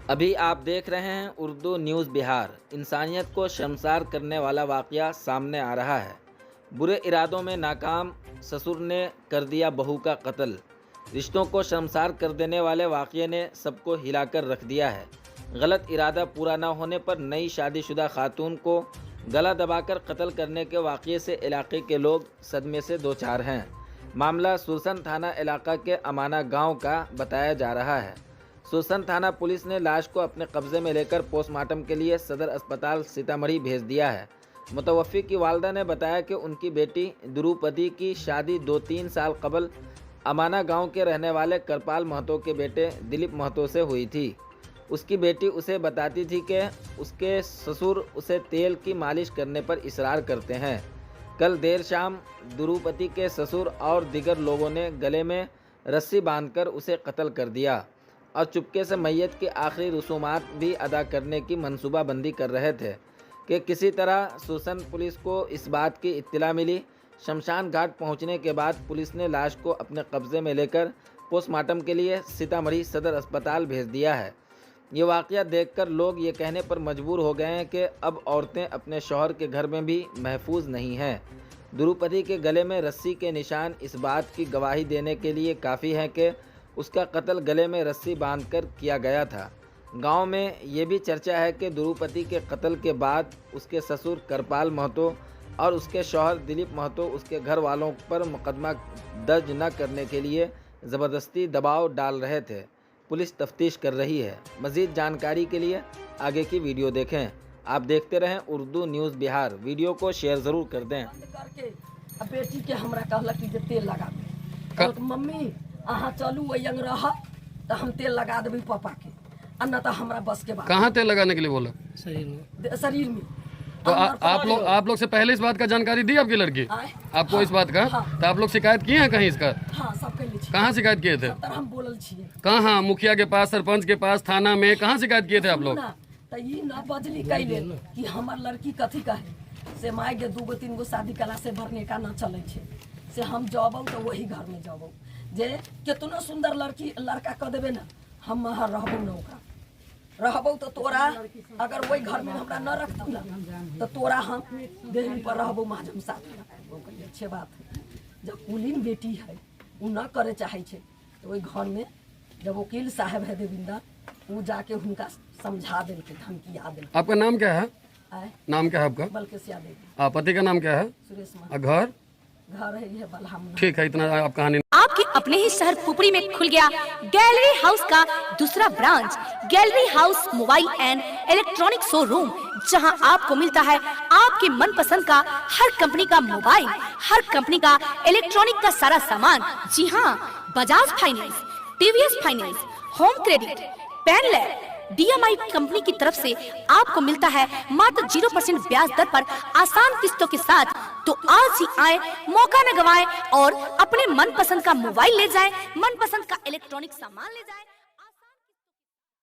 अभी आप देख रहे हैं उर्दू न्यूज़ बिहार। इंसानियत को शर्मसार करने वाला वाक़या सामने आ रहा है। बुरे इरादों में नाकाम ससुर ने कर दिया बहू का कत्ल। रिश्तों को शर्मसार कर देने वाले वाक़ये ने सबको हिलाकर रख दिया है। गलत इरादा पूरा न होने पर नई शादीशुदा खातून को गला दबाकर कत्ल करने के वाक़ये से इलाके के लोग सदमे से दो चार हैं। मामला सुरसन थाना इलाका के अमाना गांव का बताया जा रहा है। सुरसन थाना पुलिस ने लाश को अपने कब्जे में लेकर पोस्टमार्टम के लिए सदर अस्पताल सीतामढ़ी भेज दिया है। मुतवफ़्फ़ी की वालदा ने बताया कि उनकी बेटी द्रुपदी की शादी 2-3 साल कबल अमाना गांव के रहने वाले करपाल महतो के बेटे दिलीप महतो से हुई थी। उसकी बेटी उसे बताती थी कि उसके ससुर उसे तेल की मालिश करने पर इसरार करते हैं। कल देर शाम द्रुपदी के ससुर और दीगर लोगों ने गले में रस्सी बांधकर उसे कत्ल कर दिया और चुपके से मैयत की आखिरी रसूमात भी अदा करने की मनसूबाबंदी कर रहे थे कि किसी तरह सुरसन पुलिस को इस बात की इत्तला मिली। शमशान घाट पहुंचने के बाद पुलिस ने लाश को अपने कब्जे में लेकर पोस्टमार्टम के लिए सीतामढ़ी सदर अस्पताल भेज दिया है। ये वाक़या देखकर लोग ये कहने पर मजबूर हो गए हैं कि अब औरतें अपने शौहर के घर में भी महफूज नहीं हैं। द्रुपदी के गले में रस्सी के निशान इस बात की गवाही देने के लिए काफ़ी हैं कि उसका कत्ल गले में रस्सी बांधकर किया गया था। गांव में ये भी चर्चा है कि द्रुपदी के कत्ल के बाद उसके ससुर करपाल महतो और उसके शौहर दिलीप महतो उसके घर वालों पर मुकदमा दर्ज न करने के लिए ज़बरदस्ती दबाव डाल रहे थे। पुलिस तफ्तीश कर रही है। मज़ीद जानकारी के लिए आगे की वीडियो देखें। आप देखते रहें उर्दू न्यूज़ बिहार। वीडियो को शेयर ज़रूर कर दें। बेटी के हमरा कहला कि जे तेल लगा दे। मम्मी अहाँ चलू वही रह तो हम तेल लगा देबे पापा के, अन्ना तो हमरा बस के बात। कहाँ तेल लगाने के लिए बोला? शरीर में। तो आप लोग से पहले इस बात का जानकारी दी आपकी लड़की आपको? हाँ, इस बात का तो आप लोग शिकायत किए हैं कहीं इसका? हाँ, सब कहाँ शिकायत किए थे? हम बोलल छिए। कहाँ? मुखिया के पास, सरपंच के पास, थाना में कहाँ शिकायत किए थे आप लोग? तो ये ना बजली कैले कि हमार लड़की कथी का है से माय के 2-3 गो शादी कला से भरने का ना चले छे से हम जबौ तो वही घर में जबौ जे कितना सुंदर लड़की लड़का कह देबे ना हम वहाँ रहबौ ना ओकरा रहबौ तो तोरा अगर वही घर में हमरा न रखतौ ना तो तोरा हम देहरी पर रहबौ माजम साथ में। अच्छे बात है जब कुलीन बेटी है वो न करे चाहे छे तो वही घर में जब वकील साहब है देविंदा वो जाके उनका समझा देल के धमकिया देल। आपका नाम क्या है? नाम क्या है आपका? बलकेसिया देवी। पति का नाम क्या है? सुरेश। घर है ये बलहाम। ठीक है, इतना आप कहानी। आपके अपने ही शहर पुपरी में खुल गया गैलरी हाउस का दूसरा branch, gallery house mobile and electronic showroom, जहां आपको मिलता है आपके मनपसंद का हर कंपनी का मोबाइल, हर कंपनी का इलेक्ट्रॉनिक का सारा सामान। जी हां, Bajaj finance, TVS finance, home credit, पेनलैब, DMI कंपनी की तरफ से आपको मिलता है मात्र 0% ब्याज दर पर आसान किस्तों के साथ। तो आज ही आए, मौका न गवाएं और अपने मनपसंद का मोबाइल ले जाएं, मनपसंद का इलेक्ट्रॉनिक सामान ले जाएं।